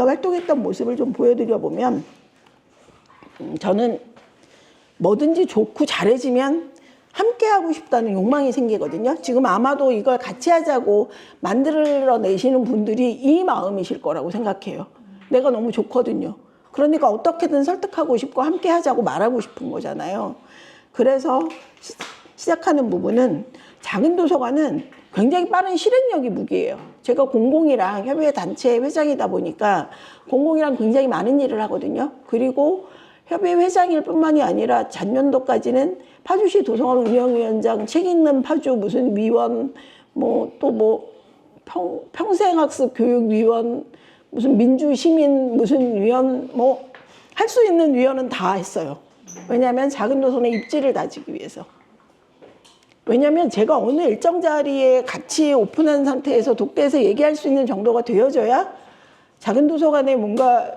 활동했던 모습을 좀 보여드려 보면 저는 뭐든지 좋고 잘해지면 함께 하고 싶다는 욕망이 생기거든요. 지금 아마도 이걸 같이 하자고 만들어내시는 분들이 이 마음이실 거라고 생각해요. 내가 너무 좋거든요. 그러니까 어떻게든 설득하고 싶고 함께 하자고 말하고 싶은 거잖아요. 그래서 시작하는 부분은 작은 도서관은 굉장히 빠른 실행력이 무기예요. 제가 공공이랑 협의회 단체 회장이다 보니까 공공이랑 굉장히 많은 일을 하거든요. 그리고 협의회 회장일 뿐만이 아니라 작년도까지는 파주시 도서관 운영위원장, 책 읽는 파주 무슨 위원, 평생학습 교육위원, 무슨 민주시민 무슨 위원, 할 수 있는 위원은 다 했어요. 왜냐하면 작은 도서관의 입지를 다지기 위해서. 왜냐하면 제가 어느 일정 자리에 같이 오픈한 상태에서 독대에서 얘기할 수 있는 정도가 되어져야 작은 도서관에 뭔가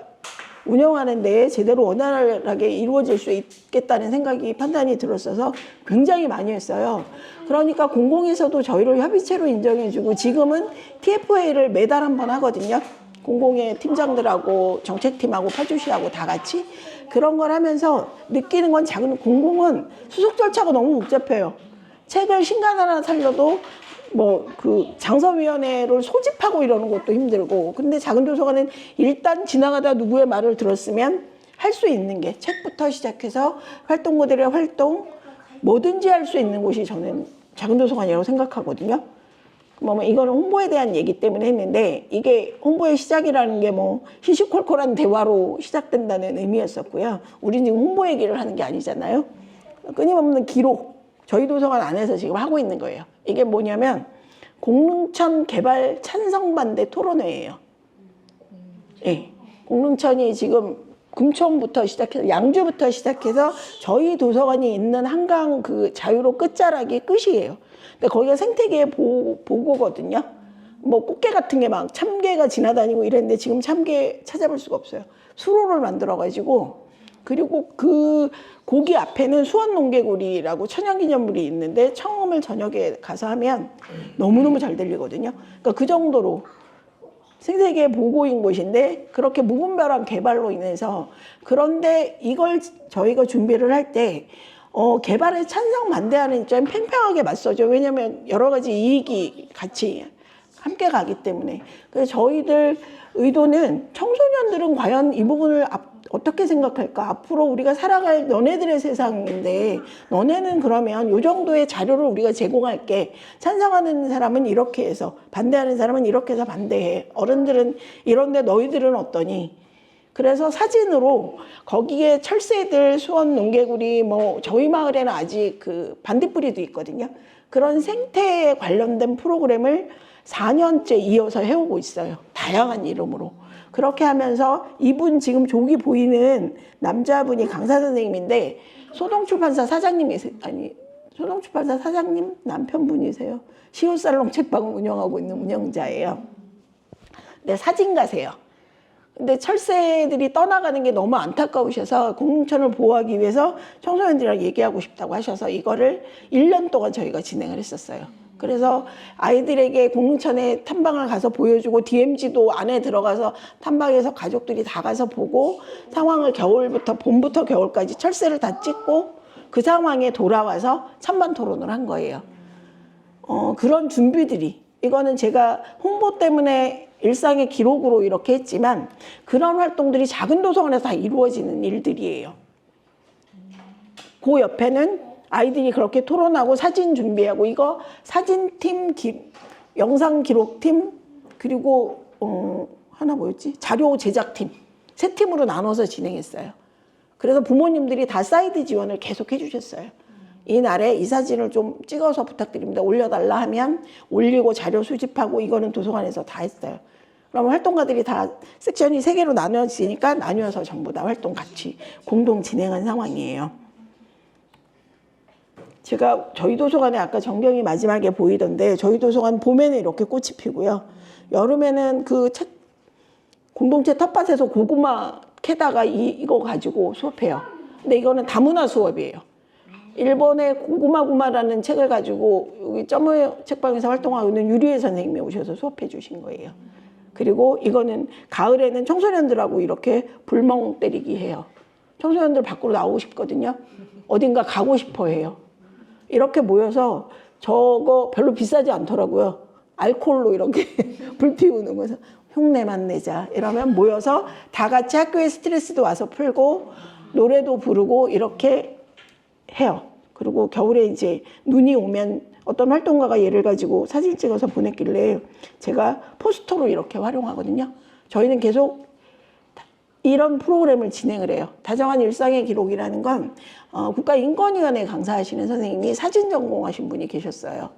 운영하는 데 제대로 원활하게 이루어질 수 있겠다는 생각이 판단이 들었어서 굉장히 많이 했어요. 그러니까 공공에서도 저희를 협의체로 인정해주고 지금은 TFA를 매달 한 번 하거든요. 공공의 팀장들하고 정책팀하고 파주시하고 다 같이 그런 걸 하면서 느끼는 건 작은 공공은 수속 절차가 너무 복잡해요. 책을 신간 하나 살려도 장서위원회를 소집하고 이러는 것도 힘들고 근데 작은 도서관은 일단 지나가다 누구의 말을 들었으면 할 수 있는 게 책부터 시작해서 활동가들의 활동 뭐든지 할 수 있는 곳이 저는 작은 도서관이라고 생각하거든요. 이거는 홍보에 대한 얘기 때문에 했는데 이게 홍보의 시작이라는 게 시시콜콜한 대화로 시작된다는 의미였었고요. 우린 지금 홍보 얘기를 하는 게 아니잖아요. 끊임없는 기록 저희 도서관 안에서 지금 하고 있는 거예요. 이게 뭐냐면 공릉천 개발 찬성 반대 토론회예요. 예, 공릉천이 지금 금천부터 시작해서 양주부터 시작해서 저희 도서관이 있는 한강 그 자유로 끝자락이 끝이에요. 근데 거기가 생태계의 보고거든요. 꽃게 같은 게 막 참게가 지나다니고 이랬는데 지금 참게 찾아볼 수가 없어요. 수로를 만들어가지고 그리고 그 고기 앞에는 수원농개구리라고 천연기념물이 있는데 청음을 저녁에 가서 하면 너무너무 잘 들리거든요. 그러니까 그 정도로 생태계 보고인 곳인데 그렇게 무분별한 개발로 인해서 그런데 이걸 저희가 준비를 할 때 개발에 찬성 반대하는 입장에 팽팽하게 맞서죠. 왜냐하면 여러 가지 이익이 같이 함께 가기 때문에. 그래서 저희들 의도는 청소년들은 과연 이 부분을 어떻게 생각할까? 앞으로 우리가 살아갈 너네들의 세상인데 너네는 그러면 이 정도의 자료를 우리가 제공할게. 찬성하는 사람은 이렇게 해서 반대하는 사람은 이렇게 해서 반대해. 어른들은 이런데 너희들은 어떠니? 그래서 사진으로 거기에 철새들, 수원 농개구리, 저희 마을에는 아직 그 반딧불이도 있거든요. 그런 생태에 관련된 프로그램을 4년째 이어서 해오고 있어요. 다양한 이름으로. 그렇게 하면서 이분 지금 저기 보이는 남자분이 강사 선생님인데 소동출판사 소동출판사 사장님 남편분이세요. 시옷살롱 책방을 운영하고 있는 운영자예요. 근데 사진가세요. 근데 철새들이 떠나가는 게 너무 안타까우셔서 공릉천을 보호하기 위해서 청소년들이랑 얘기하고 싶다고 하셔서 이거를 1년 동안 저희가 진행을 했었어요. 그래서 아이들에게 공릉천에 탐방을 가서 보여주고 DMZ도 안에 들어가서 탐방해서 가족들이 다 가서 보고 상황을 봄부터 겨울까지 철새를 다 찍고 그 상황에 돌아와서 찬반 토론을 한 거예요. 그런 준비들이 이거는 제가 홍보 때문에 일상의 기록으로 이렇게 했지만 그런 활동들이 작은 도서관에서 다 이루어지는 일들이에요. 그 옆에는 아이들이 그렇게 토론하고 사진 준비하고 이거 사진팀, 영상 기록팀 그리고 하나 뭐였지? 자료 제작팀 세 팀으로 나눠서 진행했어요. 그래서 부모님들이 다 사이드 지원을 계속 해주셨어요. 이날에 이 사진을 좀 찍어서 부탁드립니다. 올려달라 하면 올리고 자료 수집하고 이거는 도서관에서 다 했어요. 그러면 활동가들이 다 섹션이 3개로 나눠지니까 나뉘어서 전부 다 활동 같이 공동 진행한 상황이에요. 제가 저희 도서관에 아까 전경이 마지막에 보이던데 저희 도서관 봄에는 이렇게 꽃이 피고요. 여름에는 그 공동체 텃밭에서 고구마 캐다가 이거 가지고 수업해요. 근데 이거는 다문화 수업이에요. 일본의 고구마구마라는 책을 가지고 여기 점의 책방에서 활동하고 있는 유리혜 선생님이 오셔서 수업해 주신 거예요. 그리고 이거는 가을에는 청소년들하고 이렇게 불멍 때리기 해요. 청소년들 밖으로 나오고 싶거든요. 어딘가 가고 싶어 해요. 이렇게 모여서 저거 별로 비싸지 않더라고요. 알코올로 이렇게 불 피우는 거에서 흉내만 내자 이러면 모여서 다 같이 학교에 스트레스도 와서 풀고 노래도 부르고 이렇게 해요. 그리고 겨울에 이제 눈이 오면 어떤 활동가가 얘를 가지고 사진 찍어서 보냈길래 제가 포스터로 이렇게 활용하거든요. 저희는 계속 이런 프로그램을 진행을 해요. 다정한 일상의 기록이라는 건 국가인권위원회 강사하시는 선생님이 사진 전공하신 분이 계셨어요.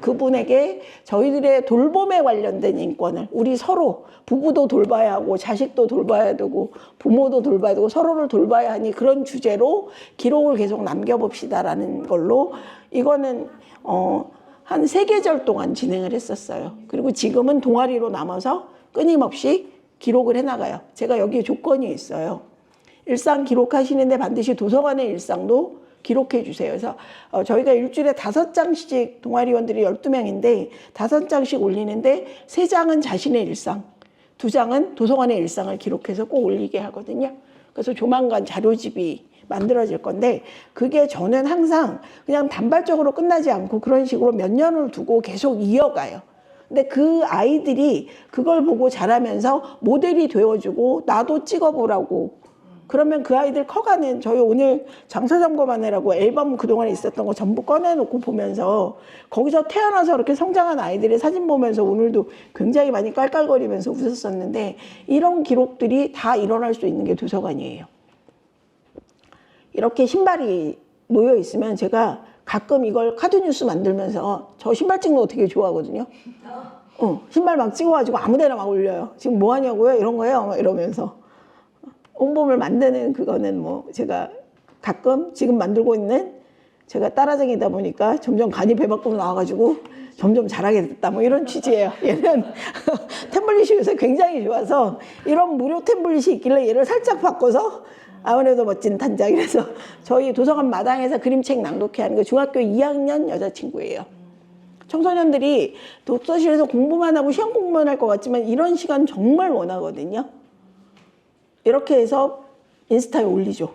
그분에게 저희들의 돌봄에 관련된 인권을 우리 서로 부부도 돌봐야 하고 자식도 돌봐야 되고 부모도 돌봐야 되고 서로를 돌봐야 하니 그런 주제로 기록을 계속 남겨봅시다라는 걸로 이거는 한 3계절 동안 진행을 했었어요. 그리고 지금은 동아리로 남아서 끊임없이 기록을 해나가요. 제가 여기에 조건이 있어요. 일상 기록하시는데 반드시 도서관의 일상도 기록해 주세요. 그래서 저희가 일주일에 5장씩 동아리원들이 12명인데 5장씩 올리는데 3장은 자신의 일상, 2장은 도서관의 일상을 기록해서 꼭 올리게 하거든요. 그래서 조만간 자료집이 만들어질 건데 그게 저는 항상 그냥 단발적으로 끝나지 않고 그런 식으로 몇 년을 두고 계속 이어가요. 근데 그 아이들이 그걸 보고 자라면서 모델이 되어주고 나도 찍어보라고 그러면 그 아이들 커가는 저희 오늘 장소 점검하느라고 앨범 그동안에 있었던 거 전부 꺼내놓고 보면서 거기서 태어나서 이렇게 성장한 아이들의 사진 보면서 오늘도 굉장히 많이 깔깔거리면서 웃었었는데 이런 기록들이 다 일어날 수 있는 게 도서관이에요. 이렇게 신발이 놓여 있으면 제가 가끔 이걸 카드뉴스 만들면서 저 신발 찍는 거 되게 좋아하거든요. 신발 막 찍어가지고 아무데나 막 올려요. 지금 뭐 하냐고요? 이런 거예요? 막 이러면서. 홈봄을 만드는 그거는 뭐 제가 가끔 지금 만들고 있는 제가 따라쟁이다 보니까 점점 간이 배 밖으로 나와가지고 점점 잘하게 됐다 뭐 이런 취지예요. 얘는 템플릿이 요새 굉장히 좋아서 이런 무료 템플릿이 있길래 얘를 살짝 바꿔서 아무래도 멋진 단장이라서 저희 도서관 마당에서 그림책 낭독회 하는 거 중학교 2학년 여자친구예요. 청소년들이 독서실에서 공부만 하고 시험 공부만 할 것 같지만 이런 시간 정말 원하거든요. 이렇게 해서 인스타에 올리죠.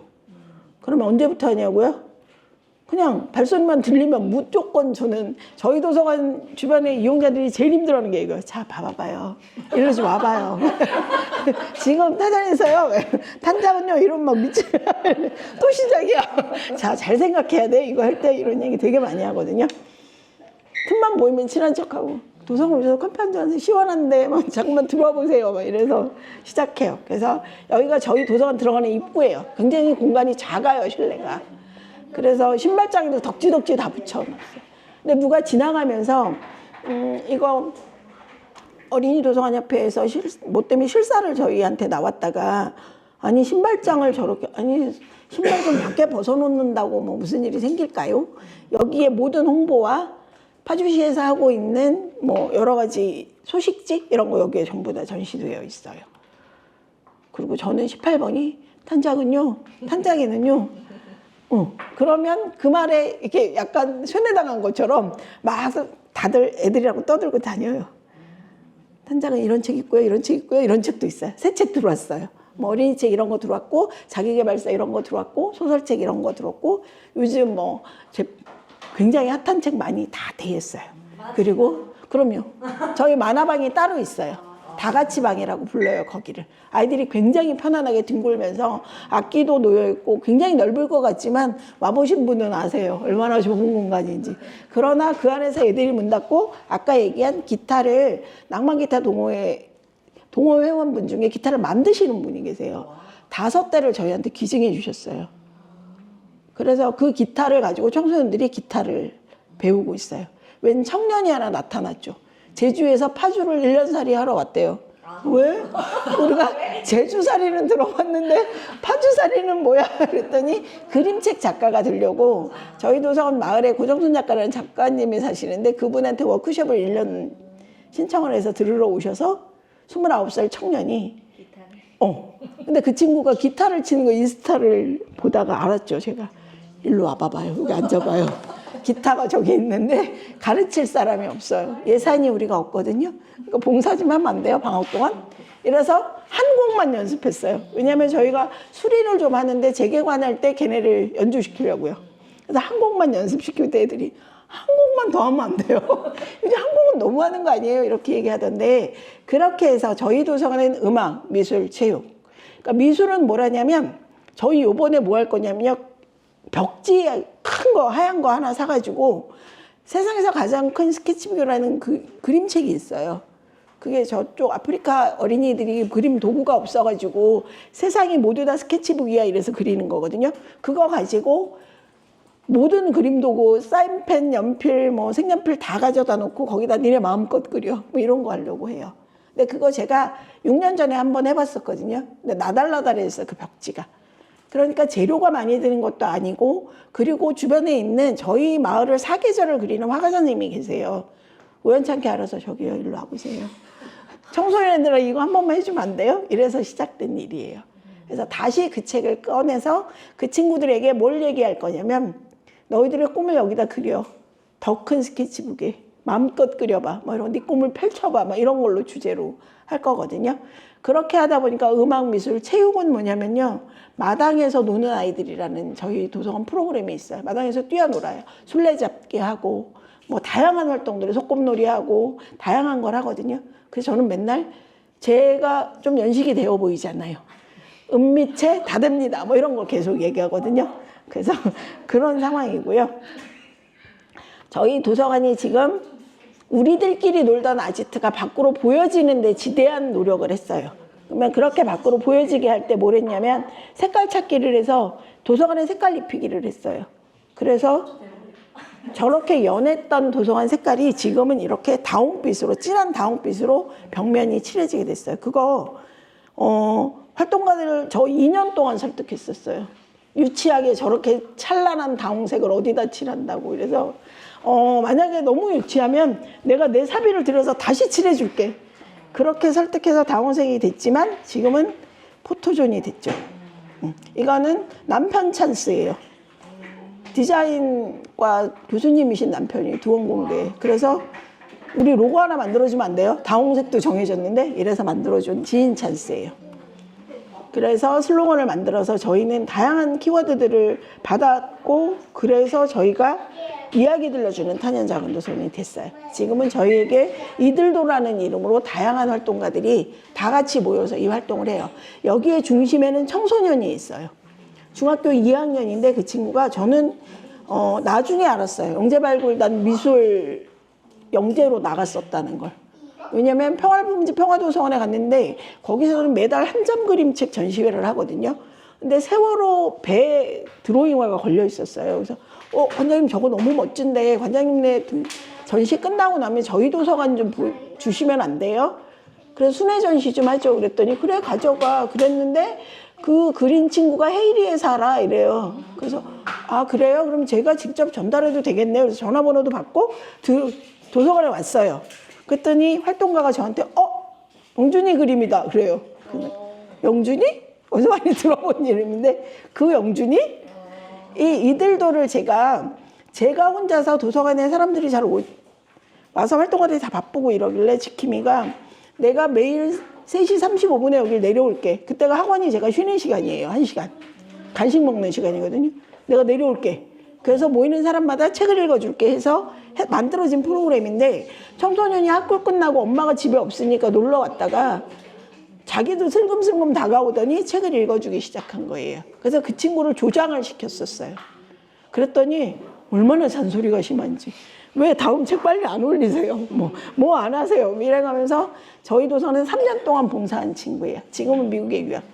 그러면 언제부터 하냐고요? 그냥 발소리만 들리면 무조건 저는 저희 도서관 주변의 이용자들이 제일 힘들어하는 게 이거예요. 자, 봐봐요. 이러지 와봐요. 지금 타잔에서요. 탄장은요. 이런 막 미치 또 시작이야. 자, 잘 생각해야 돼. 이거 할 때 이런 얘기 되게 많이 하거든요. 틈만 보이면 친한 척하고 도서관 오셔서 커피 한잔 하세요. 시원한데 막 잠깐만 들어와 보세요. 막 이래서 시작해요. 그래서 여기가 저희 도서관 들어가는 입구예요. 굉장히 공간이 작아요. 실내가. 그래서 신발장에도 덕지덕지 다 붙여놨어요. 근데 누가 지나가면서 이거 어린이 도서관 협회에서 뭐 때문에 실사를 저희한테 나왔다가 아니 신발장을 저렇게 아니 신발 좀 밖에 벗어놓는다고 뭐 무슨 일이 생길까요? 여기에 모든 홍보와 파주시에서 하고 있는 뭐 여러 가지 소식지 이런 거 여기에 전부 다 전시되어 있어요. 그리고 저는 18번이 탄장에는요. 그러면 그 말에 이렇게 약간 쇠뇌당한 것처럼 막 다들 애들이라고 떠들고 다녀요. 탄장은 이런 책 있고요, 이런 책 있고요, 이런 책도 있어요. 새 책 들어왔어요. 뭐 어린이 책 이런 거 들어왔고, 자기계발서 이런 거 들어왔고, 소설책 이런 거 들어왔고, 요즘 뭐 굉장히 핫한 책 많이 다 돼 있어요. 그리고 그럼요. 저희 만화방이 따로 있어요. 다 같이 방이라고 불러요, 거기를. 아이들이 굉장히 편안하게 뒹굴면서 악기도 놓여있고 굉장히 넓을 것 같지만 와보신 분은 아세요. 얼마나 좋은 공간인지. 그러나 그 안에서 애들이 문 닫고 아까 얘기한 기타를 낭만기타 동호회 회원분 중에 기타를 만드시는 분이 계세요. 5대를 저희한테 기증해 주셨어요. 그래서 그 기타를 가지고 청소년들이 기타를 배우고 있어요. 웬 청년이 하나 나타났죠. 제주에서 파주를 1년살이 하러 왔대요. 왜? 우리가 제주살이는 들어봤는데 파주살이는 뭐야? 그랬더니 그림책 작가가 되려고 저희 도서관 마을에 고정순 작가라는 작가님이 사시는데 그분한테 워크숍을 1년 신청을 해서 들으러 오셔서 29살 청년이 근데 그 친구가 기타를 치는 거 인스타를 보다가 알았죠. 제가 일로 와봐봐요. 여기 앉아봐요. 기타가 저기 있는데 가르칠 사람이 없어요. 예산이 우리가 없거든요. 그러니까 봉사 좀 하면 안 돼요, 방학 동안? 이래서 한 곡만 연습했어요. 왜냐하면 저희가 수리를 좀 하는데 재개관할 때 걔네를 연주시키려고요. 그래서 한 곡만 연습시킬 때 애들이 한 곡만 더 하면 안 돼요. 이제 한 곡은 너무 하는 거 아니에요? 이렇게 얘기하던데, 그렇게 해서 저희 도서관에는 음악, 미술, 체육. 그러니까 미술은 뭐라냐면 저희 요번에 뭐 할 거냐면요. 벽지 큰 거, 하얀 거 하나 사가지고 세상에서 가장 큰 스케치북이라는 그림책이 있어요. 그게 저쪽 아프리카 어린이들이 그림 도구가 없어가지고 세상이 모두 다 스케치북이야 이래서 그리는 거거든요. 그거 가지고 모든 그림 도구, 사인펜, 연필, 뭐 색연필 다 가져다 놓고 거기다 니네 마음껏 그려. 뭐 이런 거 하려고 해요. 근데 그거 제가 6년 전에 한번 해봤었거든요. 근데 나달라달했어요, 그 벽지가. 그러니까 재료가 많이 드는 것도 아니고, 그리고 주변에 있는 저희 마을을 사계절을 그리는 화가 선생님이 계세요. 우연찮게 알아서 저기요, 일로 와보세요. 청소년들아 이거 한 번만 해주면 안 돼요? 이래서 시작된 일이에요. 그래서 다시 그 책을 꺼내서 그 친구들에게 뭘 얘기할 거냐면, 너희들의 꿈을 여기다 그려. 더 큰 스케치북에 마음껏 그려봐. 뭐 이런 네 꿈을 펼쳐봐. 막 이런 걸로 주제로 할 거거든요. 그렇게 하다 보니까 음악, 미술, 체육은 뭐냐면요. 마당에서 노는 아이들이라는 저희 도서관 프로그램이 있어요. 마당에서 뛰어놀아요. 술래잡기 하고 뭐 다양한 활동들을 소꿉놀이 하고 다양한 걸 하거든요. 그래서 저는 맨날 제가 좀 연식이 되어 보이잖아요. 은미채 다됩니다. 뭐 이런 걸 계속 얘기하거든요. 그래서 그런 상황이고요. 저희 도서관이 지금 우리들끼리 놀던 아지트가 밖으로 보여지는 데 지대한 노력을 했어요. 그러면 그렇게 밖으로 보여지게 할 때 뭘 했냐면 색깔 찾기를 해서 도서관에 색깔 입히기를 했어요. 그래서 저렇게 연했던 도서관 색깔이 지금은 이렇게 다홍빛으로, 진한 다홍빛으로 벽면이 칠해지게 됐어요. 그거 활동가들을 저 2년 동안 설득했었어요. 유치하게 저렇게 찬란한 다홍색을 어디다 칠한다고. 그래서 만약에 너무 유치하면 내가 내 사비를 들여서 다시 칠해줄게. 그렇게 설득해서 다홍색이 됐지만 지금은 포토존이 됐죠. 이거는 남편 찬스예요. 디자인과 교수님이신 남편이 두원공대. 그래서 우리 로고 하나 만들어주면 안 돼요? 다홍색도 정해졌는데 이래서 만들어준 지인 찬스예요. 그래서 슬로건을 만들어서 저희는 다양한 키워드들을 받았고, 그래서 저희가 이야기 들려주는 탄현작은도서관이 됐어요. 지금은 저희에게 이들도라는 이름으로 다양한 활동가들이 다 같이 모여서 이 활동을 해요. 여기에 중심에는 청소년이 있어요. 중학교 2학년인데 그 친구가, 저는 나중에 알았어요. 영재발굴단 미술 영재로 나갔었다는 걸. 왜냐면 평화부문지 평화도서관에 갔는데 거기서는 매달 한 점 그림책 전시회를 하거든요. 근데 세월호 배 드로잉화가 걸려 있었어요. 그래서 관장님 저거 너무 멋진데 관장님네 전시 끝나고 나면 저희 도서관 좀 주시면 안 돼요? 그래서 순회 전시 좀 하죠. 그랬더니 그래 가져가. 그랬는데 그 그린 친구가 헤이리에 살아 이래요. 그래서 아 그래요? 그럼 제가 직접 전달해도 되겠네요. 그래서 전화번호도 받고 도서관에 왔어요. 그랬더니 활동가가 저한테 영준이 그림이다 그래요. 영준이? 어디서 많이 들어본 이름인데 그 영준이? 이들도를 제가 혼자서 도서관에 사람들이 잘 와서 활동가들이 다 바쁘고 이러길래 지킴이가 내가 매일 3시 35분에 여기 내려올게. 그때가 학원이 제가 쉬는 시간이에요. 1시간. 간식 먹는 시간이거든요. 내가 내려올게. 그래서 모이는 사람마다 책을 읽어줄게 해서 만들어진 프로그램인데, 청소년이 학교 끝나고 엄마가 집에 없으니까 놀러 왔다가 자기도 슬금슬금 다가오더니 책을 읽어주기 시작한 거예요. 그래서 그 친구를 조장을 시켰었어요. 그랬더니 얼마나 잔소리가 심한지. 왜 다음 책 빨리 안 올리세요? 뭐 안 하세요? 이래가면서 저희 도서는 3년 동안 봉사한 친구예요. 지금은 미국에 유학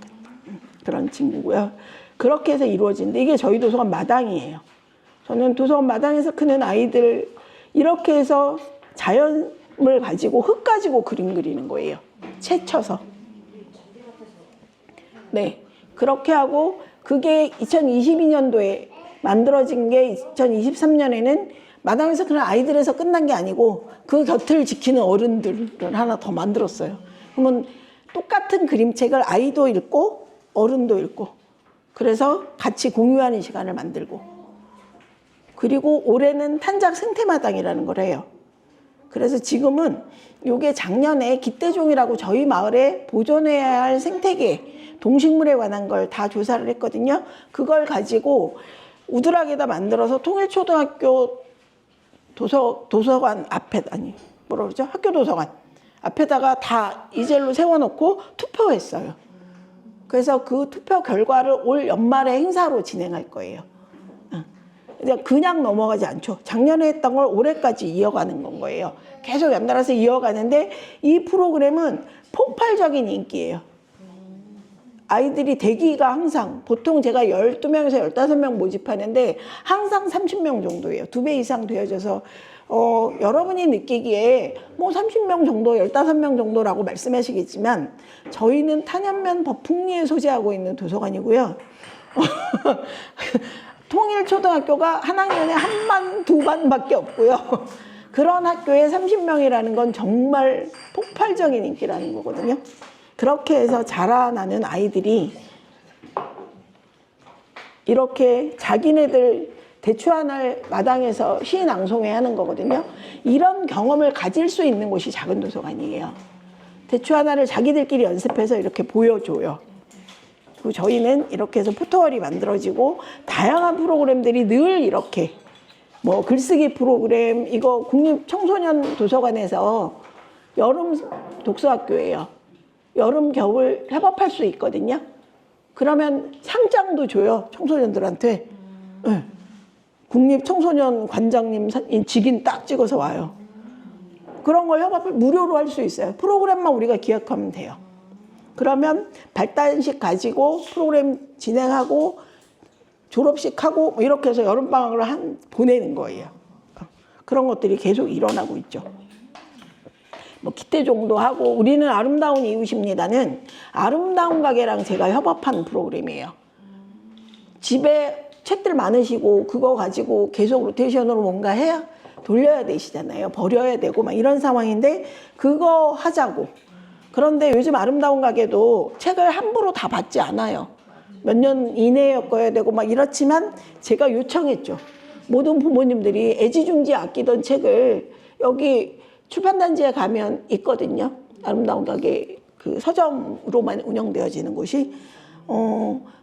그런 친구고요. 그렇게 해서 이루어진데 이게 저희 도서관 마당이에요. 저는 도서관 마당에서 크는 아이들 이렇게 해서 자연을 가지고 흙 가지고 그림 그리는 거예요. 채 쳐서. 네, 그렇게 하고 그게 2022년도에 만들어진 게 2023년에는 마당에서 그런 아이들에서 끝난 게 아니고 그 곁을 지키는 어른들을 하나 더 만들었어요. 그러면 똑같은 그림책을 아이도 읽고 어른도 읽고 그래서 같이 공유하는 시간을 만들고 그리고 올해는 탄작 생태마당이라는 걸 해요. 그래서 지금은 요게 작년에 기대종이라고 저희 마을에 보존해야 할 생태계, 동식물에 관한 걸 다 조사를 했거든요. 그걸 가지고 우드락에다 만들어서 통일초등학교 도서관 앞에, 아니 뭐라 그러죠? 학교 도서관 앞에다가 다 이젤로 세워놓고 투표했어요. 그래서 그 투표 결과를 올 연말에 행사로 진행할 거예요. 그냥 넘어가지 않죠. 작년에 했던 걸 올해까지 이어가는 건 거예요. 계속 연달아서 이어가는데 이 프로그램은 폭발적인 인기예요. 아이들이 대기가 항상 보통 제가 12명에서 15명 모집하는데 항상 30명 정도예요. 2배 이상 되어져서 여러분이 느끼기에 뭐 30명 정도, 15명 정도라고 말씀하시겠지만 저희는 탄현면 법풍리에 소재하고 있는 도서관이고요. 통일초등학교가 한 학년에 한 반, 두 반밖에 없고요. 그런 학교에 30명이라는 건 정말 폭발적인 인기라는 거거든요. 그렇게 해서 자라나는 아이들이 이렇게 자기네들 대추하늘 마당에서 시 낭송회 하는 거거든요. 이런 경험을 가질 수 있는 곳이 작은 도서관이에요. 대추하나를 자기들끼리 연습해서 이렇게 보여줘요. 그리고 저희는 이렇게 해서 포토월이 만들어지고 다양한 프로그램들이 늘 이렇게 뭐 글쓰기 프로그램, 이거 국립청소년 도서관에서 여름 독서학교예요. 여름 겨울 협업할 수 있거든요. 그러면 상장도 줘요, 청소년들한테. 네. 국립청소년 관장님 직인 딱 찍어서 와요. 그런 걸 협업을 무료로 할 수 있어요. 프로그램만 우리가 기획하면 돼요. 그러면 발단식 가지고 프로그램 진행하고 졸업식 하고 뭐 이렇게 해서 여름방학을 보내는 거예요. 그런 것들이 계속 일어나고 있죠. 뭐 기대종도 하고, 우리는 아름다운 이웃입니다는 아름다운 가게랑 제가 협업한 프로그램이에요. 집에 책들 많으시고 그거 가지고 계속 로테이션으로 뭔가 해야 돌려야 되시잖아요. 버려야 되고 막 이런 상황인데 그거 하자고. 그런데 요즘 아름다운 가게도 책을 함부로 다 받지 않아요. 몇 년 이내였어야 되고 막 이렇지만 제가 요청했죠. 모든 부모님들이 애지중지 아끼던 책을 여기 출판단지에 가면 있거든요. 아름다운 가게 그 서점으로만 운영되어지는 곳이.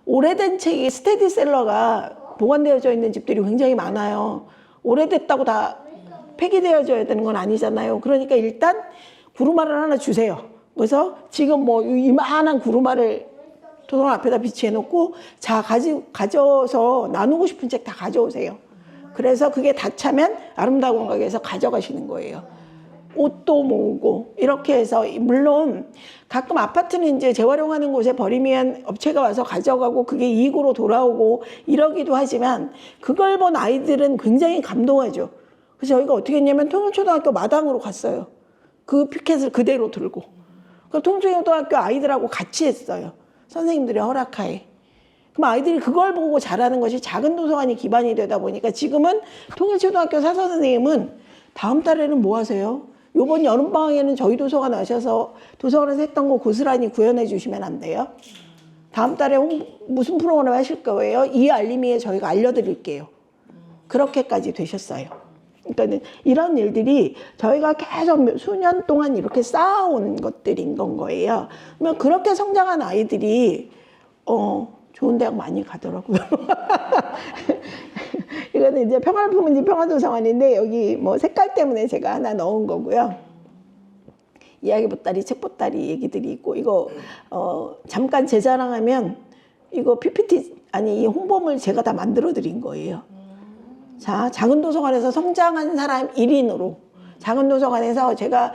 오래된 책이 스테디셀러가 보관되어져 있는 집들이 굉장히 많아요. 오래됐다고 다 폐기되어져야 되는 건 아니잖아요. 그러니까 일단 구루마를 하나 주세요. 그래서 지금 뭐 이만한 구루마를 도서관 앞에다 비치해 놓고 자 가져서 나누고 싶은 책 다 가져오세요. 그래서 그게 다 차면 아름다운 가게에서 가져가시는 거예요. 옷도 모으고 이렇게 해서, 물론 가끔 아파트는 이제 재활용하는 곳에 버리면 업체가 와서 가져가고 그게 이익으로 돌아오고 이러기도 하지만 그걸 본 아이들은 굉장히 감동하죠. 그래서 저희가 어떻게 했냐면 통일초등학교 마당으로 갔어요. 그 피켓을 그대로 들고. 그 통일초등학교 아이들하고 같이 했어요. 선생님들의 허락하에. 그럼 아이들이 그걸 보고 자라는 것이 작은 도서관이 기반이 되다 보니까 지금은 통일초등학교 사서선생님은 다음 달에는 뭐 하세요? 요번 여름방학에는 저희 도서관 오셔서 도서관에서 했던 거 고스란히 구현해 주시면 안 돼요? 다음 달에 무슨 프로그램 하실 거예요? 이 알림이에 저희가 알려드릴게요. 그렇게까지 되셨어요. 그러니까 이런 일들이 저희가 계속 수년 동안 이렇게 쌓아온 것들인 건 거예요. 그러면 그렇게 성장한 아이들이 좋은 대학 많이 가더라고요. 이거는 이제 평화품인지 평화도서관인데 여기 뭐 색깔 때문에 제가 하나 넣은 거고요. 이야기 보따리, 책 보따리 얘기들이 있고, 이거 잠깐 제 자랑하면 이거 PPT 아니 이 홍보물 제가 다 만들어 드린 거예요. 자, 작은 도서관에서 성장한 사람 1인으로 작은 도서관에서 제가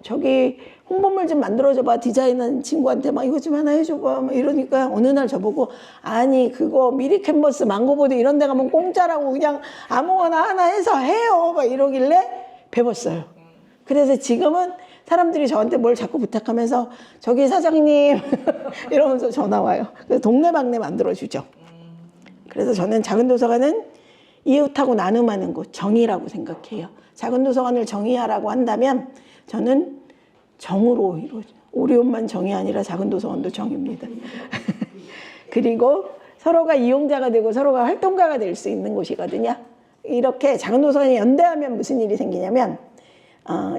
저기 홍보물 좀 만들어줘봐, 디자인한 친구한테 막 이거 좀 하나 해줘봐 막 이러니까 어느 날 저보고 아니 그거 미리 캔버스 망고보드 이런 데 가면 공짜라고 그냥 아무거나 하나 해서 해요 막 이러길래 배웠어요. 그래서 지금은 사람들이 저한테 뭘 자꾸 부탁하면서 저기 사장님 이러면서 전화 와요. 그래서 동네방네 만들어주죠. 그래서 저는 작은 도서관은 이웃하고 나눔하는 곳, 정의라고 생각해요. 작은 도서관을 정의하라고 한다면 저는 정으로 이루어져. 오리온만 정이 아니라 작은 도서관도 정입니다. 그리고 서로가 이용자가 되고 서로가 활동가가 될 수 있는 곳이거든요. 이렇게 작은 도서관이 연대하면 무슨 일이 생기냐면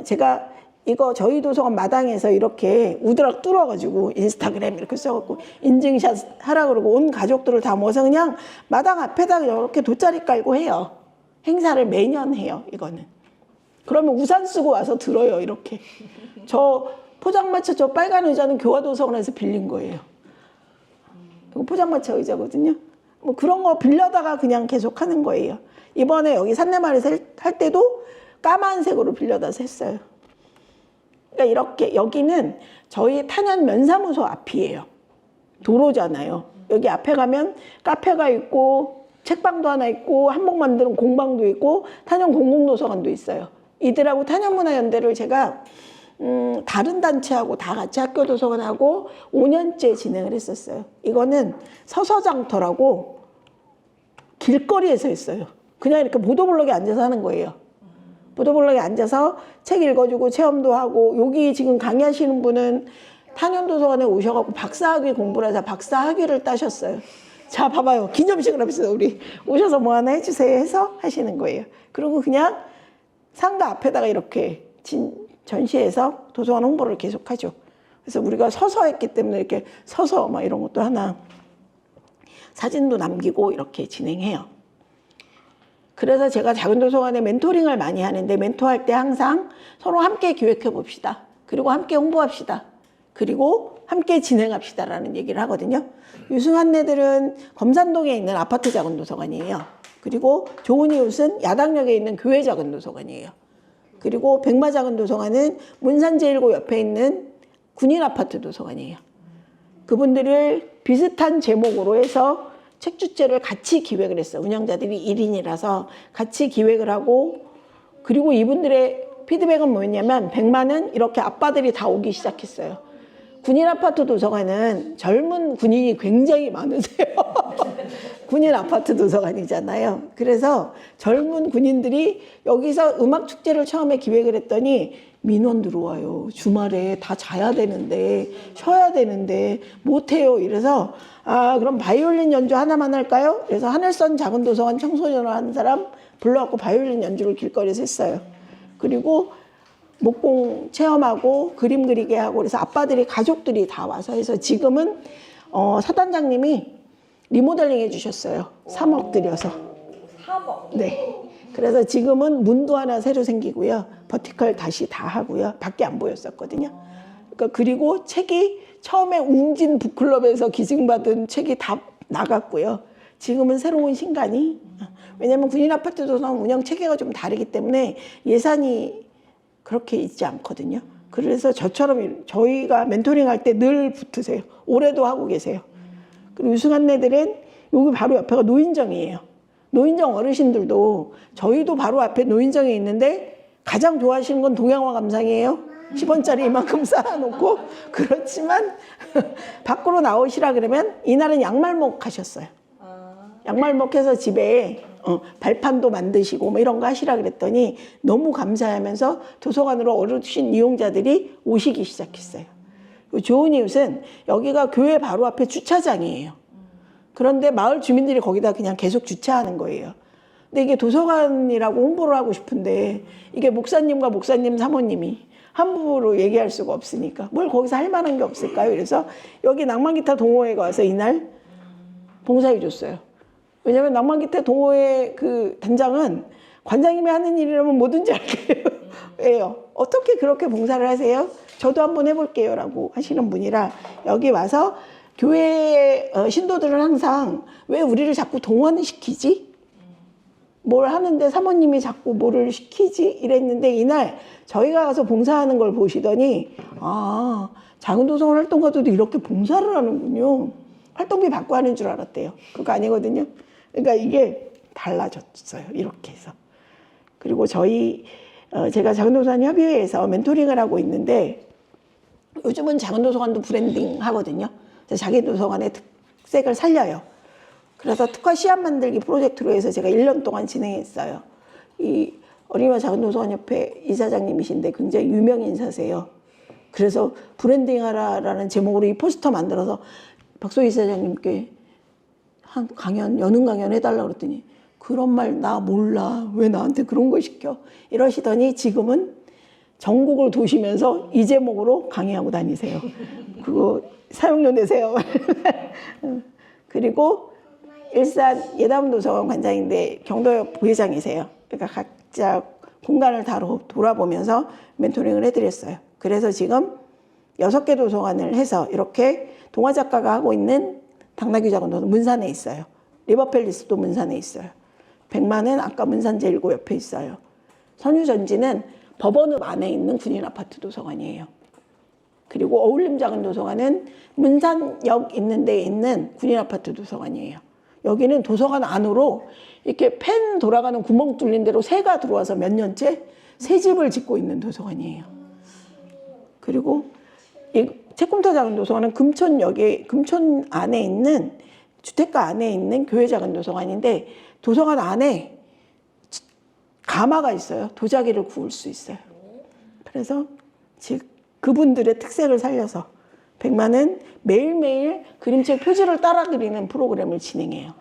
제가 이거 저희 도서관 마당에서 이렇게 우드락 뚫어가지고 인스타그램 이렇게 써갖고 인증샷 하라 그러고 온 가족들을 다 모아서 그냥 마당 앞에다 이렇게 돗자리 깔고 해요. 행사를 매년 해요, 이거는. 그러면 우산 쓰고 와서 들어요, 이렇게. 저 포장마차 저 빨간 의자는 교화도서관에서 빌린 거예요. 이거 포장마차 의자거든요. 뭐 그런 거 빌려다가 그냥 계속 하는 거예요. 이번에 여기 산내마을에서 할 때도 까만색으로 빌려다서 했어요. 그러니까 이렇게 여기는 저희 탄현 면사무소 앞이에요. 도로잖아요. 여기 앞에 가면 카페가 있고 책방도 하나 있고 한복 만드는 공방도 있고 탄현 공공도서관도 있어요. 이들하고 탄현문화연대를 제가 다른 단체하고 다 같이 학교 도서관하고 5년째 진행을 했었어요. 이거는 서서장터라고 길거리에서 했어요. 그냥 이렇게 보도블록에 앉아서 하는 거예요. 보도블록에 앉아서 책 읽어주고 체험도 하고, 여기 지금 강의하시는 분은 탄현도서관에 오셔갖고 박사학위 공부를 해서 박사학위를 따셨어요. 자, 봐봐요. 기념식을 합시다. 우리 오셔서 뭐 하나 해주세요 해서 하시는 거예요. 그리고 그냥 상가 앞에다가 이렇게 전시해서 도서관 홍보를 계속하죠. 그래서 우리가 서서 했기 때문에 이렇게 서서 막 이런 것도 하나 사진도 남기고 이렇게 진행해요. 그래서 제가 작은 도서관에 멘토링을 많이 하는데, 멘토할 때 항상 서로 함께 기획해 봅시다. 그리고 함께 홍보합시다. 그리고 함께 진행합시다라는 얘기를 하거든요. 유승한 애들은 검산동에 있는 아파트 작은 도서관이에요. 그리고 좋은 이웃은 야당역에 있는 교회 작은 도서관이에요. 그리고 백마 작은 도서관은 문산제일고 옆에 있는 군인 아파트 도서관이에요. 그분들을 비슷한 제목으로 해서 책 주제를 같이 기획을 했어요. 운영자들이 1인이라서 같이 기획을 하고, 그리고 이분들의 피드백은 뭐였냐면, 백마는 이렇게 아빠들이 다 오기 시작했어요. 군인 아파트 도서관은 젊은 군인이 굉장히 많으세요. 군인 아파트 도서관이잖아요. 그래서 젊은 군인들이 여기서 음악 축제를 처음에 기획을 했더니 민원 들어와요. 주말에 다 자야 되는데, 쉬어야 되는데 못해요. 이래서 그럼 바이올린 연주 하나만 할까요? 그래서 하늘선 작은 도서관 청소년을 하는 사람 불러갖고 바이올린 연주를 길거리에서 했어요. 그리고 목공 체험하고 그림 그리게 하고, 그래서 아빠들이 가족들이 다 와서 해서 지금은 사단장님이 리모델링 해주셨어요. 3억 들여서. 3억? 네. 그래서 지금은 문도 하나 새로 생기고요. 버티컬 다시 다 하고요. 밖에 안 보였었거든요. 그러니까 그리고 책이 처음에 웅진 북클럽에서 기증받은 책이 다 나갔고요. 지금은 새로운 신간이, 왜냐하면 군인 아파트 도서관 운영 체계가 좀 다르기 때문에 예산이 그렇게 있지 않거든요. 그래서 저처럼 저희가 멘토링 할 때 늘 붙으세요. 올해도 하고 계세요. 그리고 유승한 애들은 여기 바로 옆에가 노인정이에요. 노인정 어르신들도 저희도 바로 앞에 노인정에 있는데 가장 좋아하시는 건 동양화 감상이에요. 10원짜리 이만큼 쌓아놓고. 그렇지만 밖으로 나오시라 그러면 이날은 양말목 하셨어요. 양말목 해서 집에 발판도 만드시고 뭐 이런 거 하시라 그랬더니 너무 감사하면서 도서관으로 어르신 이용자들이 오시기 시작했어요. 좋은 이웃은 여기가 교회 바로 앞에 주차장이에요. 그런데 마을 주민들이 거기다 그냥 계속 주차하는 거예요. 근데 이게 도서관이라고 홍보를 하고 싶은데 이게 목사님과 목사님 사모님이 함부로 얘기할 수가 없으니까 뭘 거기서 할 만한 게 없을까요? 그래서 여기 낭만기타 동호회가 와서 이날 봉사해 줬어요. 왜냐하면 낭만기타 동호회 그 단장은 관장님이 하는 일이라면 뭐든지 할게요. 왜요? 어떻게 그렇게 봉사를 하세요? 저도 한번 해볼게요 라고 하시는 분이라 여기 와서 교회 신도들은 항상 왜 우리를 자꾸 동원을 시키지? 뭘 하는데 사모님이 자꾸 뭐를 시키지? 이랬는데 이날 저희가 가서 봉사하는 걸 보시더니 작은 도서관 활동가들도 이렇게 봉사를 하는군요. 활동비 받고 하는 줄 알았대요. 그거 아니거든요. 그러니까 이게 달라졌어요. 이렇게 해서. 그리고 제가 작은도서관 협의회에서 멘토링을 하고 있는데 요즘은 작은도서관도 브랜딩 하거든요. 자기 도서관의 특색을 살려요. 그래서 특화 시안 만들기 프로젝트로 해서 제가 1년 동안 진행했어요. 이 어린이와 작은도서관협회 이사장님이신데 굉장히 유명 인사세요. 그래서 브랜딩하라라는 제목으로 이 포스터 만들어서 박소희 이사장님께 한 강연, 연응 강연 해달라고 그랬더니 그런 말 나 몰라. 왜 나한테 그런 거 시켜? 이러시더니 지금은 전국을 도시면서 이 제목으로 강의하고 다니세요. 그거 사용료 내세요. 그리고 일산 예담도서관 관장인데 경도역 부회장이세요. 그러니까 각자 공간을 다 돌아보면서 멘토링을 해드렸어요. 그래서 지금 6개 도서관을 해서 이렇게 동화 작가가 하고 있는 당나귀 작은 문산에 있어요. 리버팰리스도 문산에 있어요. 백만은 아까 문산 제1고 옆에 있어요. 선유전지는 법원읍 안에 있는 군인 아파트 도서관이에요. 그리고 어울림 작은 도서관은 문산역 있는 데에 있는 군인 아파트 도서관이에요. 여기는 도서관 안으로 이렇게 펜 돌아가는 구멍 뚫린 대로 새가 들어와서 몇 년째 새 집을 짓고 있는 도서관이에요. 그리고 이 책꿈터 작은 도서관은 금촌역에 금촌 안에 있는 주택가 안에 있는 교회 작은 도서관인데 도서관 안에 가마가 있어요. 도자기를 구울 수 있어요. 그래서 즉 그분들의 특색을 살려서 백만은 매일매일 그림책 표지를 따라 그리는 프로그램을 진행해요.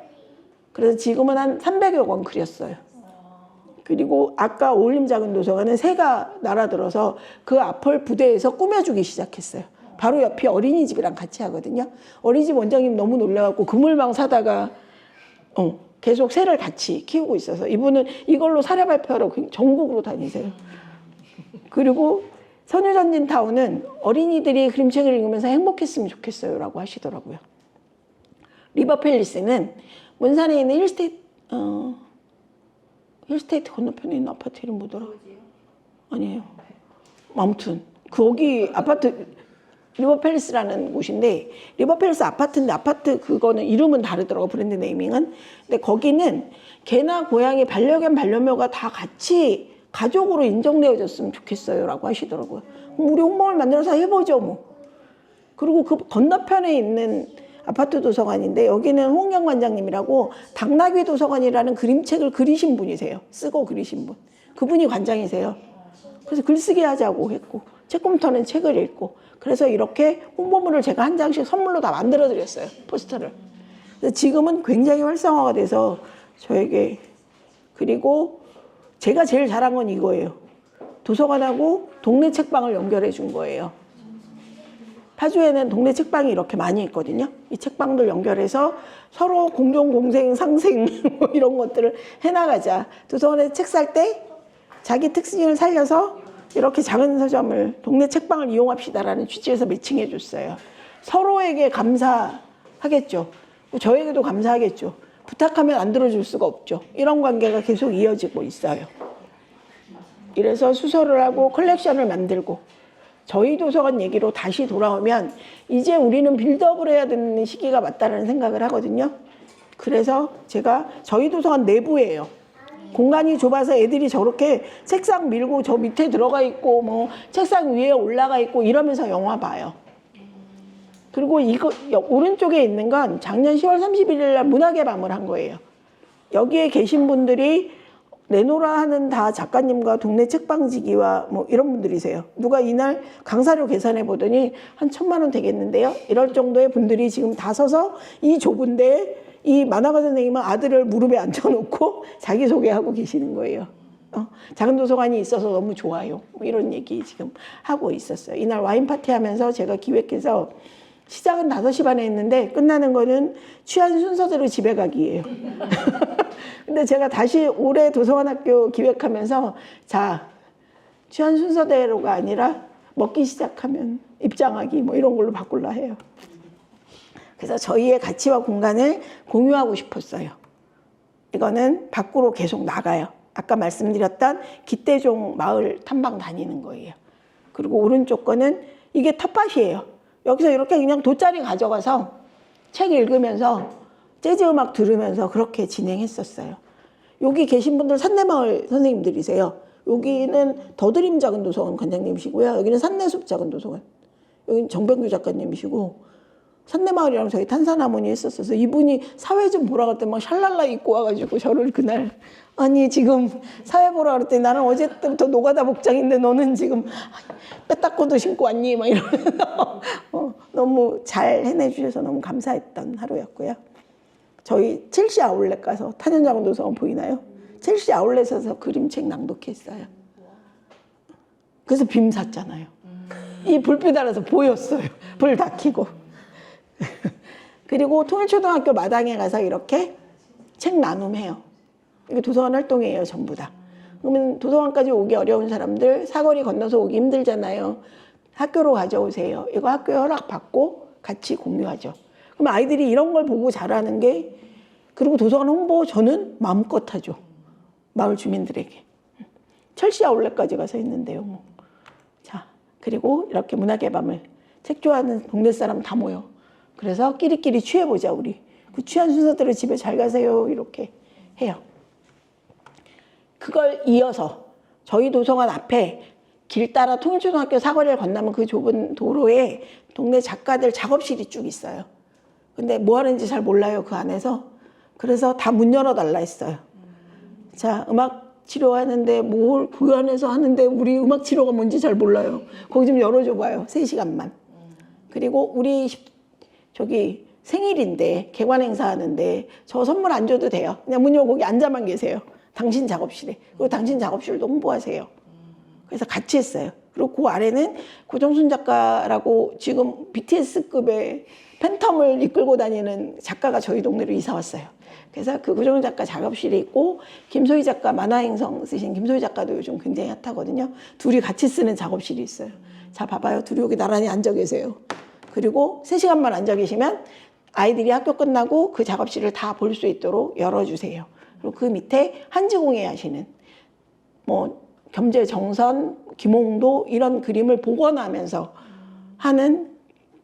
그래서 지금은 한 300여 권 그렸어요. 그리고 아까 어울림 작은 도서관은 새가 날아들어서 그 앞을 부대에서 꾸며주기 시작했어요. 바로 옆이 어린이집이랑 같이 하거든요. 어린이집 원장님 너무 놀라갖고 그물망 사다가 계속 새를 같이 키우고 있어서 이분은 이걸로 사례 발표하러 전국으로 다니세요. 그리고 선유전진타운은 어린이들이 그림책을 읽으면서 행복했으면 좋겠어요 라고 하시더라고요. 리버팰리스는 문산에 있는 힐스테이트 건너편에 있는 아파트 이름 뭐더라? 아니에요. 아무튼 거기 아파트 리버팰리스라는 곳인데 리버팰리스 아파트인데 아파트 그거는 이름은 다르더라고 브랜드 네이밍은. 근데 거기는 개나 고양이 반려견 반려묘가 다 같이 가족으로 인정되어졌으면 좋겠어요 라고 하시더라고요. 우리 홍보를 만들어서 해보죠 뭐. 그리고 그 건너편에 있는 아파트 도서관인데 여기는 홍영 관장님이라고 당나귀 도서관이라는 그림책을 그리신 분이세요. 쓰고 그리신 분. 그분이 관장이세요. 그래서 글쓰기 하자고 했고 책꿈터는 책을 읽고 그래서 이렇게 홍보물을 제가 한 장씩 선물로 다 만들어 드렸어요. 포스터를. 그래서 지금은 굉장히 활성화가 돼서 저에게 그리고 제가 제일 잘한 건 이거예요. 도서관하고 동네 책방을 연결해 준 거예요. 파주에는 동네 책방이 이렇게 많이 있거든요. 이 책방들 연결해서 서로 공동, 공생, 상생 뭐 이런 것들을 해나가자. 도서관에 책 살 때 자기 특징을 살려서 이렇게 작은 서점을 동네 책방을 이용합시다라는 취지에서 매칭해 줬어요. 서로에게 감사하겠죠. 저에게도 감사하겠죠. 부탁하면 안 들어줄 수가 없죠. 이런 관계가 계속 이어지고 있어요. 이래서 수서를 하고 컬렉션을 만들고 저희 도서관 얘기로 다시 돌아오면 이제 우리는 빌드업을 해야 되는 시기가 맞다는 생각을 하거든요. 그래서 제가 저희 도서관 내부예요. 공간이 좁아서 애들이 저렇게 책상 밀고 저 밑에 들어가 있고 뭐 책상 위에 올라가 있고 이러면서 영화 봐요. 그리고 이거 오른쪽에 있는 건 작년 10월 31일 날 문학의 밤을 한 거예요. 여기에 계신 분들이 내노라 하는 다 작가님과 동네 책방지기와 뭐 이런 분들이세요. 누가 이날 강사료 계산해 보더니 한 1,000만 원 되겠는데요. 이럴 정도의 분들이 지금 다 서서 이 좁은데 이 만화가 선생님은 아들을 무릎에 앉혀놓고 자기소개하고 계시는 거예요. 작은 도서관이 있어서 너무 좋아요. 뭐 이런 얘기 지금 하고 있었어요. 이날 와인 파티 하면서 제가 기획해서 시작은 5시 반에 했는데 끝나는 거는 취한 순서대로 집에 가기예요. 근데 제가 다시 올해 도서관학교 기획하면서 자, 취한 순서대로가 아니라 먹기 시작하면 입장하기 뭐 이런 걸로 바꾸려 해요. 그래서 저희의 가치와 공간을 공유하고 싶었어요. 이거는 밖으로 계속 나가요. 아까 말씀드렸던 기대종 마을 탐방 다니는 거예요. 그리고 오른쪽 거는 이게 텃밭이에요. 여기서 이렇게 그냥 돗자리 가져가서 책 읽으면서 재즈 음악 들으면서 그렇게 진행했었어요. 여기 계신 분들 산내마을 선생님들이세요. 여기는 더드림 작은 도서관 관장님이시고요. 여기는 산내숲 작은 도서관. 여기는 정병규 작가님이시고 산내마을이랑 저희 탄산하모니 했었어서 이분이 사회 좀 보라 그럴 때 막 샬랄라 입고 와가지고 저를 그날 아니 지금 사회 보라 그럴 때 나는 어제 때부터 노가다 복장인데 너는 지금 빼딱고도 신고 왔니? 막 이러면서 너무 잘 해내주셔서 너무 감사했던 하루였고요. 저희 첼시 아울렛 가서 탄현작은 도서관 보이나요? 첼시 아울렛에서 그림책 낭독했어요. 그래서 빔 샀잖아요. 이 불빛 아래서 보였어요. 불 다 켜고. 그리고 통일초등학교 마당에 가서 이렇게 책 나눔해요. 이게 도서관 활동이에요, 전부 다. 그러면 도서관까지 오기 어려운 사람들, 사거리 건너서 오기 힘들잖아요. 학교로 가져오세요. 이거 학교에 허락받고 같이 공유하죠. 그럼 아이들이 이런 걸 보고 자라는 게, 그리고 도서관 홍보 저는 마음껏 하죠. 마을 주민들에게. 첼시 아울렛까지 가서 했는데요. 뭐. 자, 그리고 이렇게 문학의 밤을, 책 좋아하는 동네 사람 다 모여. 그래서 끼리끼리 취해보자, 우리. 그 취한 순서대로 집에 잘 가세요. 이렇게 해요. 그걸 이어서 저희 도서관 앞에 길 따라 통일초등학교 사거리를 건너면 그 좁은 도로에 동네 작가들 작업실이 쭉 있어요. 근데 뭐 하는지 잘 몰라요, 그 안에서. 그래서 다 문 열어달라 했어요. 자, 음악 치료하는데 뭘 그 안에서 하는데 우리 음악 치료가 뭔지 잘 몰라요. 거기 좀 열어줘 봐요. 3시간만. 그리고 우리 저기 생일인데 개관 행사 하는데 저 선물 안 줘도 돼요. 그냥 문 열고 거기 앉아만 계세요. 당신 작업실에. 그리고 당신 작업실도 홍보하세요. 그래서 같이 했어요. 그리고 그 아래는 고정순 작가라고 지금 BTS급의 팬텀을 이끌고 다니는 작가가 저희 동네로 이사 왔어요. 그래서 그 고정순 작가 작업실에 있고, 김소희 작가 만화행성 쓰신 김소희 작가도 요즘 굉장히 핫하거든요. 둘이 같이 쓰는 작업실이 있어요. 자, 봐봐요. 둘이 여기 나란히 앉아 계세요. 그리고 3시간만 앉아 계시면 아이들이 학교 끝나고 그 작업실을 다 볼 수 있도록 열어주세요. 그리고 그 밑에 한지공예 하시는 뭐 겸재정선, 김홍도 이런 그림을 복원하면서 하는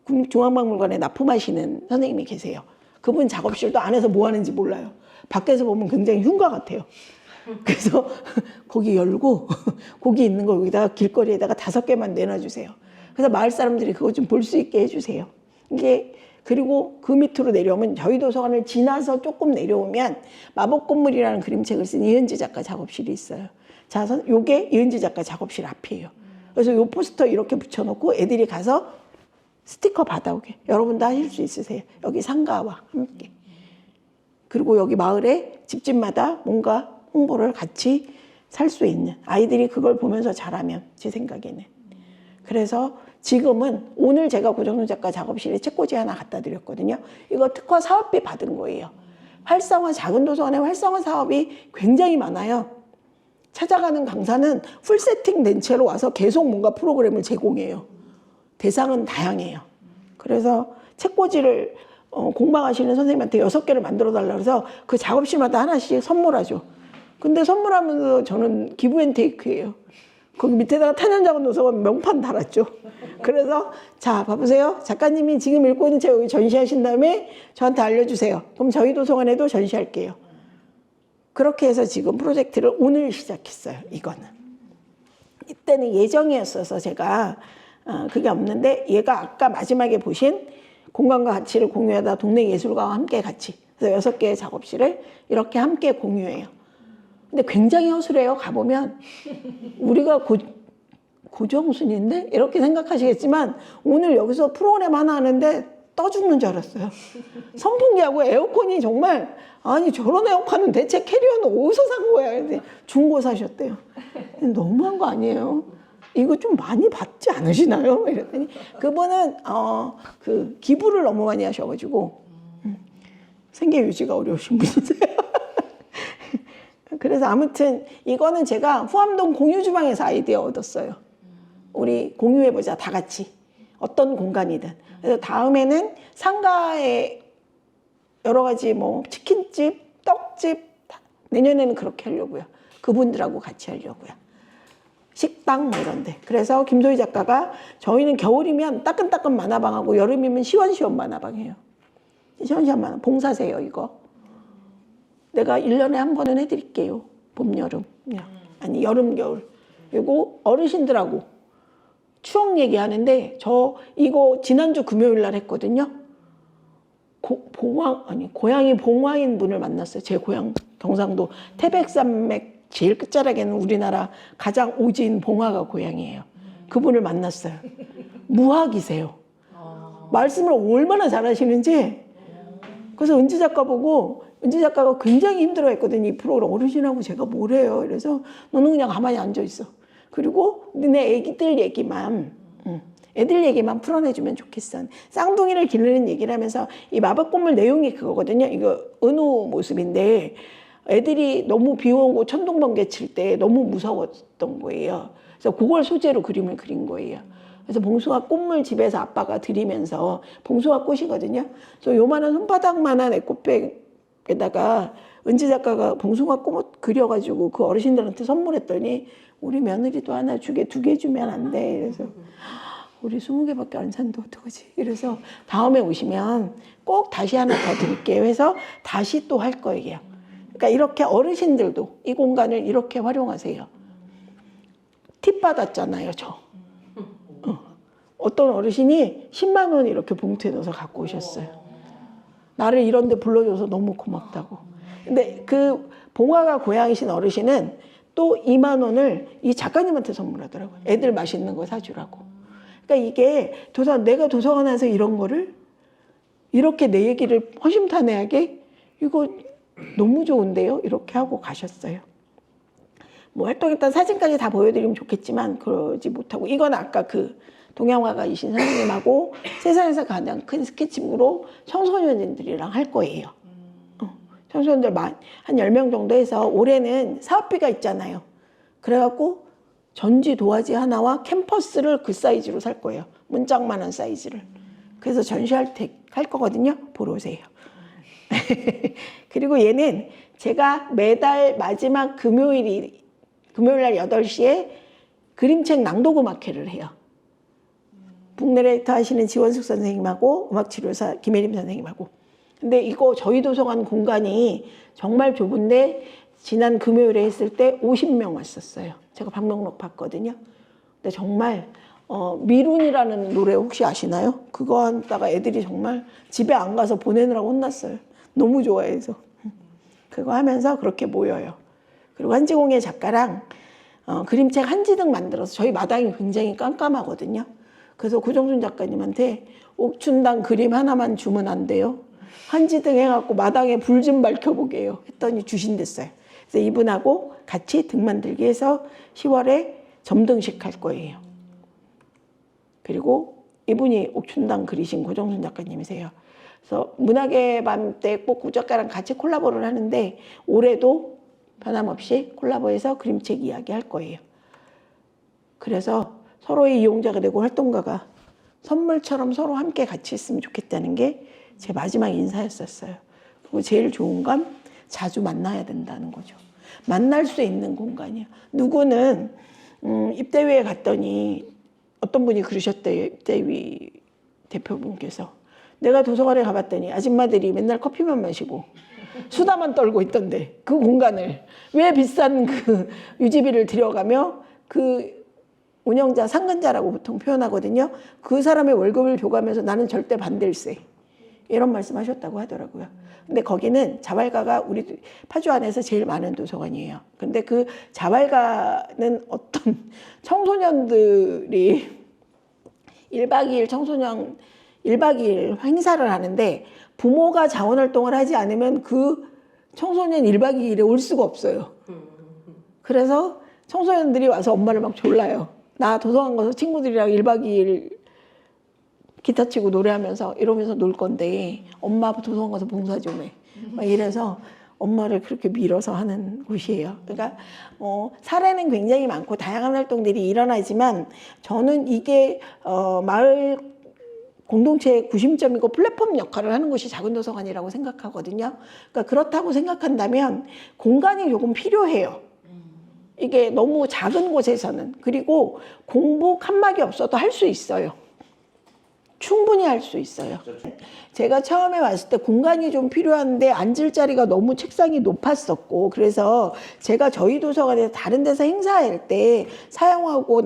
국립중앙박물관에 납품하시는 선생님이 계세요. 그분 작업실도 안에서 뭐 하는지 몰라요. 밖에서 보면 굉장히 흉가 같아요. 그래서 거기 열고 거기 있는 거 여기다가 길거리에다가 5개만 내놔주세요. 그래서 마을 사람들이 그거 좀 볼 수 있게 해주세요. 이게 그리고 그 밑으로 내려오면 저희 도서관을 지나서 조금 내려오면 마법건물이라는 그림책을 쓴 이은지 작가 작업실이 있어요. 자, 요게 이은지 작가 작업실 앞이에요. 그래서 요 포스터 이렇게 붙여놓고 애들이 가서 스티커 받아오게. 여러분도 하실 수 있으세요. 여기 상가와 함께. 그리고 여기 마을에 집집마다 뭔가 홍보를 같이 살 수 있는, 아이들이 그걸 보면서 자라면, 제 생각에는. 그래서 지금은 오늘 제가 고정순 작가 작업실에 책꽂이 하나 갖다 드렸거든요. 이거 특화 사업비 받은 거예요. 활성화, 작은 도서관의 활성화 사업이 굉장히 많아요. 찾아가는 강사는 풀 세팅 된 채로 와서 계속 뭔가 프로그램을 제공해요. 대상은 다양해요. 그래서 책꽂이를 공방하시는 선생님한테 6개를 만들어 달라고 해서 그 작업실마다 하나씩 선물하죠. 근데 선물하면서 저는 기브앤테이크예요. 거기 밑에다가 탄현작은 도서관 명판 달았죠. 그래서 자, 봐보세요. 작가님이 지금 읽고 있는 책 여기 전시하신 다음에 저한테 알려주세요. 그럼 저희 도서관에도 전시할게요. 그렇게 해서 지금 프로젝트를 오늘 시작했어요. 이거는. 이때는 예정이었어서 제가 그게 없는데, 얘가 아까 마지막에 보신 공간과 가치를 공유하다 동네 예술가와 함께 같이, 그래서 6개의 작업실을 이렇게 함께 공유해요. 근데 굉장히 허술해요. 가보면 우리가 고정순인데 이렇게 생각하시겠지만 오늘 여기서 프로그램 하나 하는데 떠 죽는 줄 알았어요. 선풍기하고 에어컨이 정말, 아니 저런 에어컨은 대체 캐리어는 어디서 산 거야? 근데 중고 사셨대요. 너무한 거 아니에요? 이거 좀 많이 받지 않으시나요? 이랬더니 그분은 그 기부를 너무 많이 하셔가지고 생계 유지가 어려우신 분이세요. 그래서 아무튼 이거는 제가 후암동 공유주방에서 아이디어 얻었어요. 우리 공유해보자, 다 같이. 어떤 공간이든. 그래서 다음에는 상가에 여러 가지 뭐 치킨집, 떡집, 내년에는 그렇게 하려고요. 그분들하고 같이 하려고요. 식당 뭐 이런 데. 그래서 김소희 작가가 저희는 겨울이면 따끈따끈 만화방하고 여름이면 시원시원 만화방이에요. 시원시원 만화. 봉사세요, 이거. 내가 1년에 한 번은 해드릴게요. 봄, 여름. 아니, 여름, 겨울. 그리고 어르신들하고 추억 얘기하는데, 저 이거 지난주 금요일 날 했거든요. 고향이 봉화인 분을 만났어요. 제 고향 경상도 태백산맥 제일 끝자락에는 우리나라 가장 오지인 봉화가 고향이에요. 그분을 만났어요. 무학이세요. 말씀을 얼마나 잘하시는지 그래서 은지 작가 보고 은지 작가가 굉장히 힘들어했거든요. 이 프로그램 어르신하고 제가 뭘 해요. 그래서 너는 그냥 가만히 앉아 있어. 그리고 너네 애기들 얘기만 애들 얘기만 풀어내주면 좋겠어. 쌍둥이를 기르는 얘기를 하면서 이 마법건물 내용이 그거거든요. 이거 은우 모습인데 애들이 너무 비 오고 천둥번개 칠 때 너무 무서웠던 거예요. 그래서 그걸 소재로 그림을 그린 거예요. 그래서 봉숭아 꽃물 집에서 아빠가 드리면서 봉숭아 꽃이거든요. 그래서 요만한 손바닥만한 에코백에다가 은지 작가가 봉숭아 꽃 그려가지고 그 어르신들한테 선물했더니 우리 며느리도 하나 주게 2개 주면 안 돼. 그래서 우리 20개밖에 안 산다 어떡하지? 그래서 다음에 오시면 꼭 다시 하나 더 드릴게요. 해서 다시 또 할 거예요. 그러니까 이렇게 어르신들도 이 공간을 이렇게 활용하세요. 팁 받았잖아요, 저. 어떤 어르신이 10만 원 이렇게 봉투에 넣어서 갖고 오셨어요. 나를 이런 데 불러줘서 너무 고맙다고. 근데 그 봉화가 고향이신 어르신은 또 2만 원을 이 작가님한테 선물하더라고요. 애들 맛있는 거 사주라고. 그러니까 이게 내가 도서관에서 이런 거를 이렇게 내 얘기를 허심탄회하게 이거 너무 좋은데요? 이렇게 하고 가셨어요. 뭐 활동했던 사진까지 다 보여드리면 좋겠지만 그러지 못하고 이건 아까 그 동양화가이신 선생님하고 세상에서 가장 큰 스케치북으로 청소년들이랑 할 거예요. 청소년들 한 10명 정도 해서 올해는 사업비가 있잖아요. 그래갖고 전지 도화지 하나와 캠퍼스를 그 사이즈로 살 거예요. 문짝만한 사이즈를. 그래서 전시할 때 할 거거든요. 보러 오세요. 그리고 얘는 제가 매달 마지막 금요일 날 8시에 그림책 낭독 음악회를 해요. 북내레이터 하시는 지원숙 선생님하고 음악치료사 김혜림 선생님하고. 근데 이거 저희 도서관 공간이 정말 좁은데 지난 금요일에 했을 때 50명 왔었어요. 제가 방명록 봤거든요. 근데 정말 미룬이라는 노래 혹시 아시나요? 그거 하다가 애들이 정말 집에 안 가서 보내느라고 혼났어요. 너무 좋아해서. 그거 하면서 그렇게 모여요. 그리고 한지공예 작가랑 그림책 한지등 만들어서 저희 마당이 굉장히 깜깜하거든요. 그래서 고정순 작가님한테 옥춘당 그림 하나만 주면 안 돼요? 한지등 해갖고 마당에 불 좀 밝혀보게요. 했더니 주신댔어요. 그래서 이분하고 같이 등 만들기 해서 10월에 점등식 할 거예요. 그리고 이분이 옥춘당 그리신 고정순 작가님이세요. 그래서 문학의 밤 때 꼭 구작가랑 같이 콜라보를 하는데 올해도 변함없이 콜라보해서 그림책 이야기 할 거예요. 그래서 서로의 이용자가 되고 활동가가 선물처럼 서로 함께 같이 있으면 좋겠다는 게 제 마지막 인사였었어요. 그리고 제일 좋은 건 자주 만나야 된다는 거죠. 만날 수 있는 공간이야. 누구는 입대위에 갔더니 어떤 분이 그러셨대요. 입대위 대표분께서. 내가 도서관에 가봤더니 아줌마들이 맨날 커피만 마시고 수다만 떨고 있던데 그 공간을 왜 비싼 그 유지비를 들여가며 그 운영자 상근자라고 보통 표현하거든요. 그 사람의 월급을 줘가면서 나는 절대 반댈세. 이런 말씀하셨다고 하더라고요. 근데 거기는 자활가가 우리 파주 안에서 제일 많은 도서관이에요. 근데 그 자활가는 어떤 청소년들이 1박 2일 1박 2일 행사를 하는데 부모가 자원활동을 하지 않으면 그 청소년 1박 2일에 올 수가 없어요. 그래서 청소년들이 와서 엄마를 막 졸라요. 나 도서관 가서 친구들이랑 1박 2일 기타 치고 노래하면서 이러면서 놀 건데 엄마 도서관 가서 봉사 좀 해. 막 이래서 엄마를 그렇게 밀어서 하는 곳이에요. 그러니까 사례는 굉장히 많고 다양한 활동들이 일어나지만 저는 이게 마을 공동체의 구심점이고 플랫폼 역할을 하는 곳이 작은 도서관이라고 생각하거든요. 그러니까 그렇다고 생각한다면 공간이 조금 필요해요. 이게 너무 작은 곳에서는. 그리고 공부 칸막이 없어도 할 수 있어요. 충분히 할 수 있어요. 제가 처음에 왔을 때 공간이 좀 필요한데 앉을 자리가 너무 책상이 높았었고 그래서 제가 저희 도서관에서 다른 데서 행사할 때 사용하고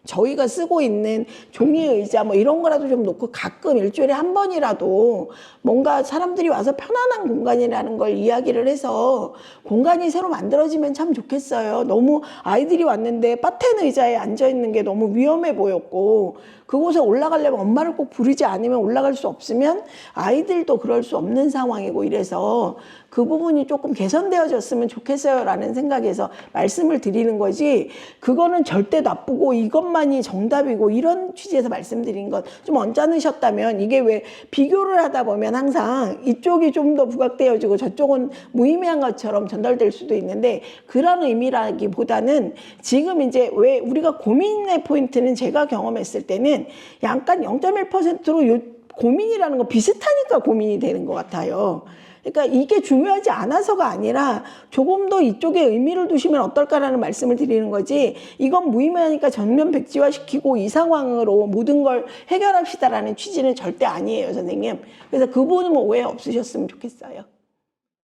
저희가 쓰고 있는 종이 의자 뭐 이런 거라도 좀 놓고 가끔 일주일에 한 번이라도 뭔가 사람들이 와서 편안한 공간이라는 걸 이야기를 해서 공간이 새로 만들어지면 참 좋겠어요. 너무 아이들이 왔는데 바텐 의자에 앉아 있는 게 너무 위험해 보였고, 그곳에 올라가려면 엄마를 꼭 부르지 않으면 올라갈 수 없으면 아이들도 그럴 수 없는 상황이고, 이래서 그 부분이 조금 개선되어졌으면 좋겠어요 라는 생각에서 말씀을 드리는 거지, 그거는 절대 나쁘고 이것만이 정답이고 이런 취지에서 말씀드린 것 좀 언짢으셨다면, 이게 왜 비교를 하다 보면 항상 이쪽이 좀 더 부각되어지고 저쪽은 무의미한 것처럼 전달될 수도 있는데, 그런 의미라기보다는 지금 이제 왜 우리가 고민의 포인트는 제가 경험했을 때는 약간 0.1%로 요 고민이라는 거 비슷하니까 고민이 되는 것 같아요. 그러니까 이게 중요하지 않아서가 아니라 조금 더 이쪽에 의미를 두시면 어떨까라는 말씀을 드리는 거지, 이건 무의미하니까 전면 백지화시키고 이 상황으로 모든 걸 해결합시다라는 취지는 절대 아니에요, 선생님. 그래서 그 부분은 오해 없으셨으면 좋겠어요.